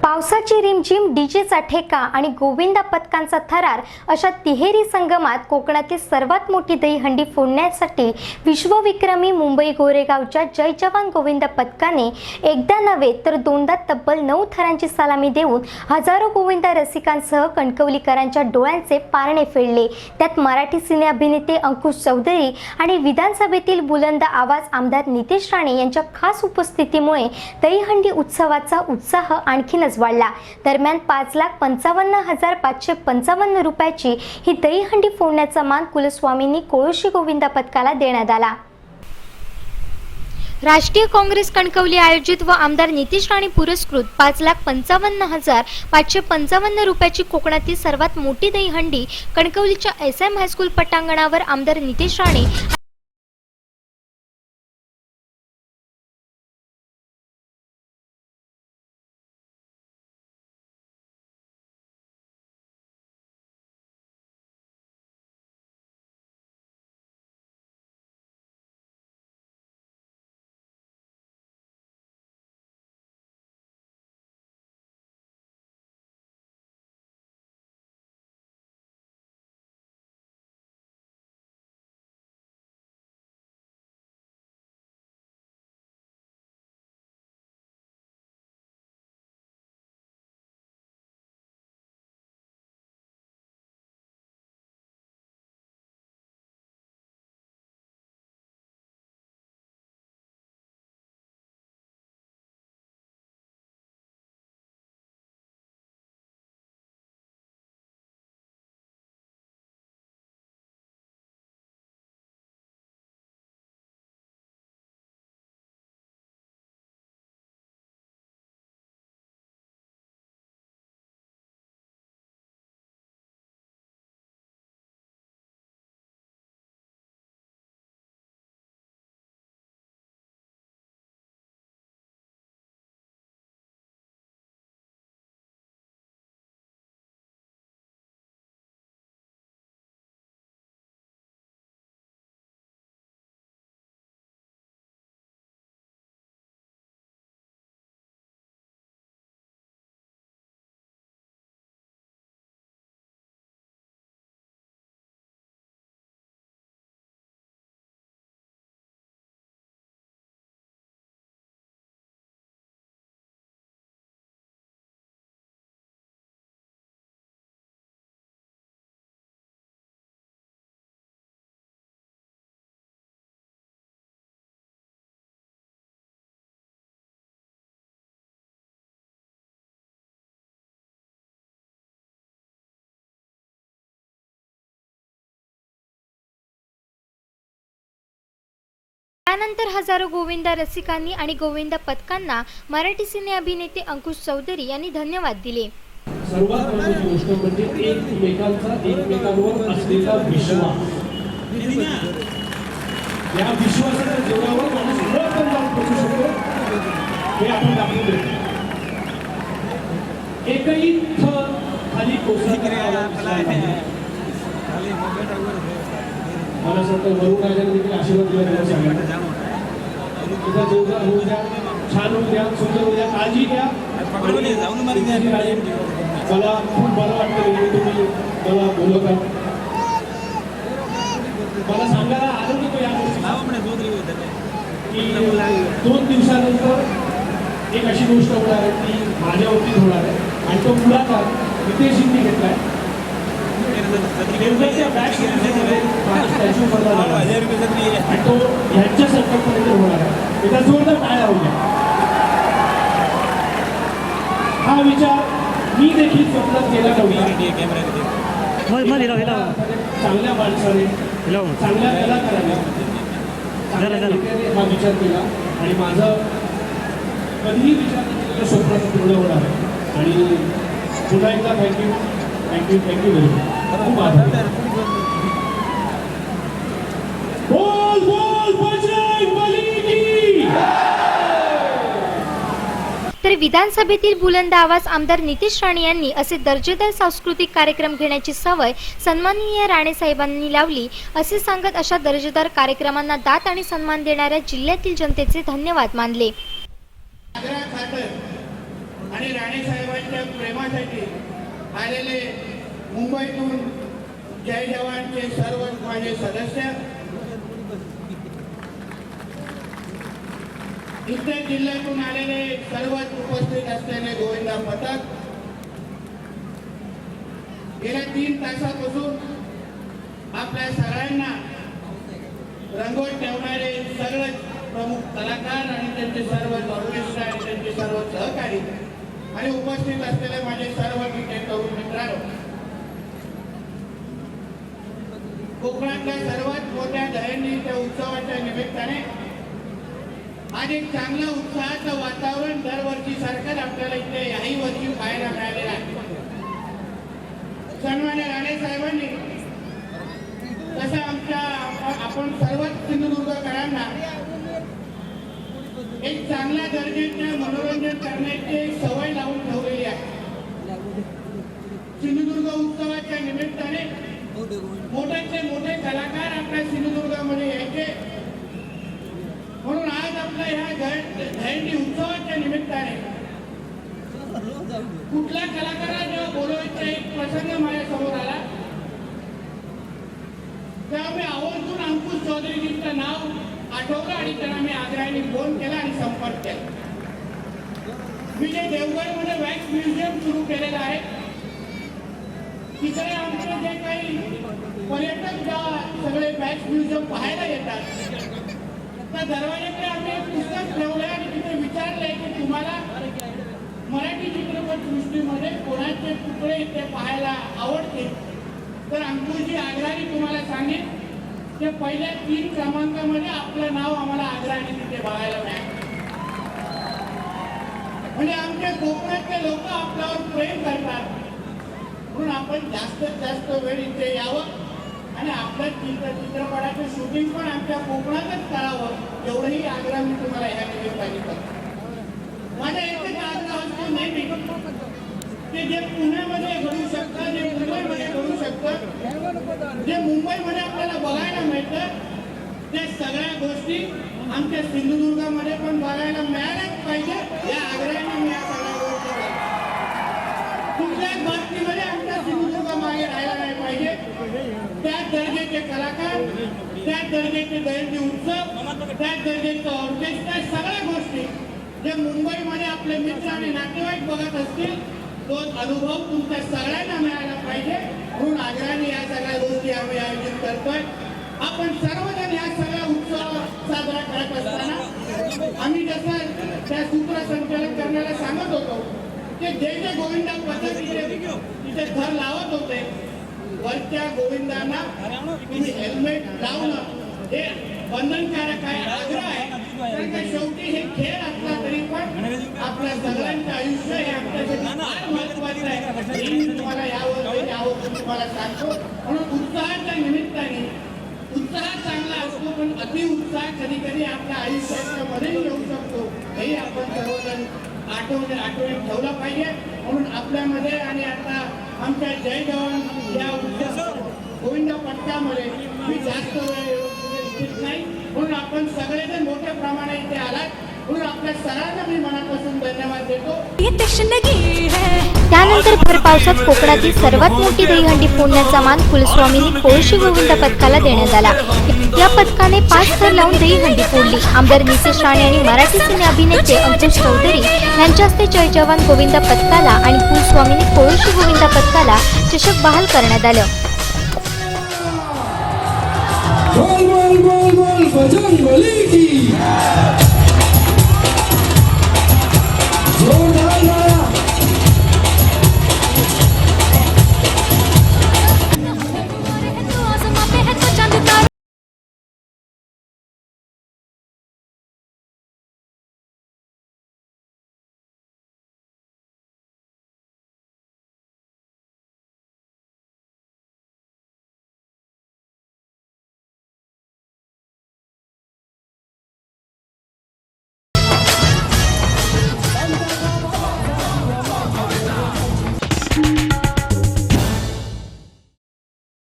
पावसाची रिमझिम, डीजेचा ठेका आणि गोविंदा पथकांचा थरार अशा तिहेरी संगमात कोकणातील सर्वात मोठी दहीहंडी फोडण्यासाठी विश्वविक्रमी मुंबई गोरेगावच्या जय जवान गोविंदा पथकाने एकदा नव्हे तर दोनदा तब्बल 9 थरांची सलामी देऊन हजारो गोविंदा रसिकांसह कणकवलीकरांच्या डोळ्यांचे पारणे फेडले। त्यात मराठी सिने अभिनेते अंकुश चौधरी आणि विधानसभेतील बुलंद आवाज आमदार नितेश राणे यांच्या खास उपस्थितीमुळे दहीहंडी उत्सवाचा उत्साह आणखीनच वाढला। दरम्यान 5,55,555 रुपयाची ही दहीहंडी फोडण्याचा मान कुलस्वामींनी कोळशी गोविंदा पथकाला देण्यात आला। राष्ट्रीय काँग्रेस कणकवली आयोजित व आमदार नितेश राणे पुरस्कृत 5,55,555 रुपयाची कोकणातील सर्वात मोठी दहीहंडी कणकवलीच्या SM हायस्कूल पटांगणावर आमदार नितेश राणे त्यानंतर हजारो गोविंदा रसिकांनी आणि गोविंदा पथकांना मराठी सिने अभिनेते अंकुश चौधरी यांनी धन्यवाद दिले। सर्वात महत्त्वाची गोष्ट म्हणजे एकमेकांवर असलेला विश्वास। या विश्वासाच्या जोरावर माणूस वरपर्यंत जाऊन पोहोचू शकतो हे आपण दाखवून देतो। एकही थर खाली कोसळण्याला मला असं वरून राजाने देखील आशीर्वाद दिला त्याला सांगितलं तुझा जोरदार होऊ द्या, छान होऊ द्या, सुंदर होऊ द्या, काळजी घ्या। मला खूप बरं वाटतं तुम्ही मला बोलवता। मला सांगायला आनंद होतो या की 2 दिवसानंतर एक अशी गोष्ट होणार आहे ती माझ्या वतीत होणार आहे आणि तो पुढाकार नितेशजींनी घेतलाय। तो ह्यांच्या संकल्पनेने होणार आहे, त्याचा जोरदार टाळ्या होऊ द्या। हा विचार मी देखील स्वप्नात केला नव्हता। चांगल्या माणसाने, चांगल्या कलाकाराने हा विचार केला आणि माझं कधीही विचार केलेलं स्वप्नाचं पूर्ण होणार आहे। आणि पुन्हा एकदा thank you thank you thank you very much. खूप आभार। बोल बोल बजरंग बली की। तर विधानसभेतील बुलंद आवाज आमदार नितेश राणे यांनी असे दर्जेदार सांस्कृतिक कार्यक्रम घेण्याची सवय सन्माननीय राणे साहेबांनी लावली असे सांगत अशा दर्जेदार कार्यक्रमांना दाद आणि सन्मान देणाऱ्या जिल्ह्यातील जनतेचे धन्यवाद मानले। आणि राणेसाहेबांच्या प्रेमासाठी आलेले मुंबईतून जय जवानचे सर्व माझे सदस्य, इतर जिल्ह्यातून आलेले सर्वच उपस्थित असलेले गोविंदा पथक, गेल्या 3 तासापासून आपल्या सगळ्यांना रंगवत ठेवणारे सर्व प्रमुख कलाकार आणि त्यांचे सर्व ऑर्केस्ट्रा आणि त्यांचे सर्व सहकारी आणि उपस्थित असलेले माझे सर्व तरुण मित्रांनो, कोकणातल्या सर्वात मोठ्या दहीहंडीच्या उत्सवाच्या निमित्ताने आज एक चांगलं उत्साहाचं वातावरण दरवर्षी सारखं आपल्याला इथे याही वर्षी पाहायला मिळालेलं आहे. सन्मान्य राणे साहेबांनी तसं आपण सर्वच सिंधुदुर्गकरांना एक चांगल्या दर्जाचं मनोरंजन करण्याची सवय लावून ठेवलेली आहे. सिंधुदुर्ग उत्सवाच्या निमित्ताने मोठे मोठे कलाकार आपल्या सिंधुदुर्गामध्ये यायचे, म्हणून आज आपल्या ह्या दहीहंडी उत्सवाच्या निमित्ताने कुठल्या कलाकाराला जेव्हा बोलवायचा एक प्रसंग माझ्या समोर आला, तेव्हा मी आवर्जून अंकुश चौधरीजींचं नाव आठवलं आणि त्यांना मी आग्रहाने फोन केला आणि संपर्क केला. मी जे देवगडमध्ये वॅक्स म्युझियम सुरू केलेलं आहे, तिकडे आमचे जे काही पर्यटक सगळे वॅक्स म्युझियम पाहायला येतात, त्या दरवाजाकडे आम्ही एक पुस्तक ठेवलंय आणि तिथे विचारलंय की तुम्हाला मराठी चित्रपट सृष्टीमध्ये कोणाचे तुकडे इथे पाहायला आवडतील, तर अंकुशजी आग्रहाने तुम्हाला सांगेन की पहिल्या 3 क्रमांकामध्ये आपलं नाव आम्हाला आग्रहाने तिथे बघायला मिळालं. म्हणजे आमच्या कोकणातले लोक आपल्यावर प्रेम करतात, म्हणून आपण जास्तीत जास्त वेळ इथे यावं आणि आपल्या चित्रपटाचं शूटिंग पण आमच्या कोकणातच करावं, एवढंही आग्रह मी तुम्हाला ह्या निमित्ताने करतो. माझा एकच आग्रह असतो नेहमी की जे पुण्यामध्ये घडू शकतं, जे मुंबईमध्ये घडू शकतं, जे मुंबईमध्ये आपल्याला बघायला मिळतं, त्या सगळ्या गोष्टी आमच्या सिंधुदुर्गामध्ये पण बघायला मिळाल्याच पाहिजे, या आग्रहाने मी या सगळ्या गोष्टी करतो. कुठल्याच बाबतीमध्ये आमच्या सिंधुदुर्ग मागे राहायला नाही पाहिजे. त्याच दर्जाचे कलाकार, त्याच दर्जाचे दहीहंडी उत्सव, त्याच दर्जाचं ऑर्केस्ट्रा, सगळ्या गोष्टी जे मुंबईमध्ये आपले मित्र आणि नातेवाईक बघत असतील, तो अनुभव तुमच्या सगळ्यांना मिळाला पाहिजे, म्हणून आग्रहाने या सगळ्या गोष्टी आम्ही आयोजित करतोय. आपण सर्वजण या सगळ्या उत्सव साजरा करत असताना आम्ही जसं त्या सूत्रसंचालन करण्याला सांगत होतो की जे गोविंदा पथक तिथे घर लावत होते, वरच्या गोविंदांना तुम्ही हेल्मेट लावणं हे बंधनकारक आहे, आग्रह आहे. कारण का शेवटी हे खेळ असला तरी पण आपल्या सगळ्यांचं आयुष्य हे आपल्यासाठी फार महत्वाचं आहे, हे मी तुम्हाला यावर तुम्हाला सांगतो. म्हणून उत्साहाच्या निमित्ताने उत्साह चांगला असतो, पण अतिउत्साह कधी कधी आपल्या आयुष्याच्या मध्ये येऊ शकतो, हेही आपण सर्वजण आठवणीत ठेवलं पाहिजे. म्हणून आपल्यामध्ये आणि आता आमच्या जय जवान या गोविंदा पथकामध्ये मी जास्त वेळ इच्छित नाही, म्हणून आपण सगळेजण मोठ्या प्रमाणात इथे आलात, म्हणून आपल्या सगळ्यांना मी मनापासून धन्यवाद देतो. त्यानंतर भर पावसात कोकणातील सर्वात मोठी दहीहंडी फोडण्याचा मान कुलस्वामीनी कोळशी गोविंदा पथकाला देण्यात आला. या पथकाने 5 थर लावून दहीहंडी फोडली. आमदार नितेश राणे आणि मराठी सिने अभिनेते अंकुश चौधरी यांच्या हस्ते जय जवान गोविंदा पथकाला आणि कुलस्वामीनी कोळशी गोविंदा पथकाला चषक बहाल करण्यात आलं. बोल बोल बोल बोल बजरंग बली की